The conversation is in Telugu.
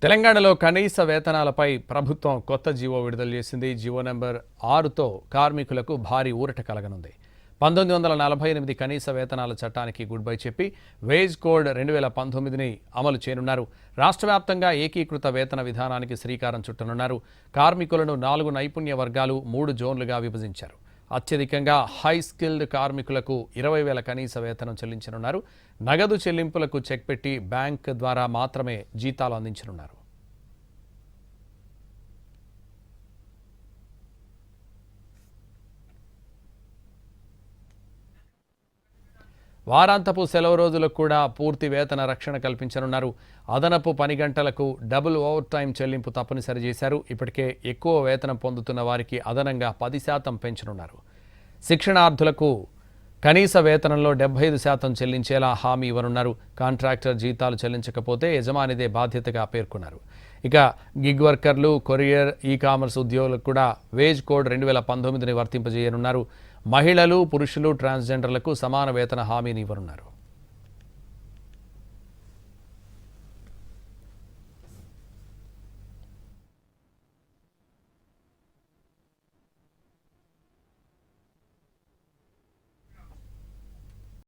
తెలంగాణలో కనీస వేతనాలపై ప్రభుత్వం కొత్త జీవో విడుదల చేసింది. జీవో నెంబర్ 6తో కార్మికులకు భారీ ఊరట కలగనుంది. 1948 కనీస వేతనాల చట్టానికి గుడ్ బై చెప్పి వేజ్ కోడ్ 2019ని అమలు చేయనున్నారు. రాష్ట్ర వ్యాప్తంగా ఏకీకృత వేతన విధానానికి శ్రీకారం చుట్టనున్నారు. కార్మికులను 4 నైపుణ్య వర్గాలు 3 జోన్లుగా విభజించారు. అత్యధికంగా హై స్కిల్డ్ కార్మికులకు 20,000 కనీస వేతనం చెల్లించనున్నారు. నగదు చెల్లింపులకు చెక్ పెట్టి బ్యాంక్ ద్వారా మాత్రమే జీతాలు అందించనున్నారు. వారాంతపు సెలవు రోజులకు కూడా పూర్తి వేతన రక్షణ కల్పించనున్నారు. అదనపు పని గంటలకు డబుల్ ఓవర్ టైం చెల్లింపు తప్పనిసరి చేశారు. ఇప్పటికే ఎక్కువ వేతనం పొందుతున్న వారికి అదనంగా 10% పెంచనున్నారు. శిక్షణార్థులకు కనీస వేతనంలో 75% చెల్లించేలా హామీ ఇవ్వనున్నారు. కాంట్రాక్టర్ జీతాలు చెల్లించకపోతే యజమానిదే బాధ్యతగా పేర్కొన్నారు. ఇక గిగ్ వర్కర్లు, కొరియర్, ఈ-కామర్స్ ఉద్యోగులకు కూడా వేజ్ కోడ్ 2019ని వర్తింపజేయనున్నారు. మహిళలు, పురుషులు, ట్రాన్స్జెండర్లకు సమాన వేతన హామీని ఇవ్వనున్నారు.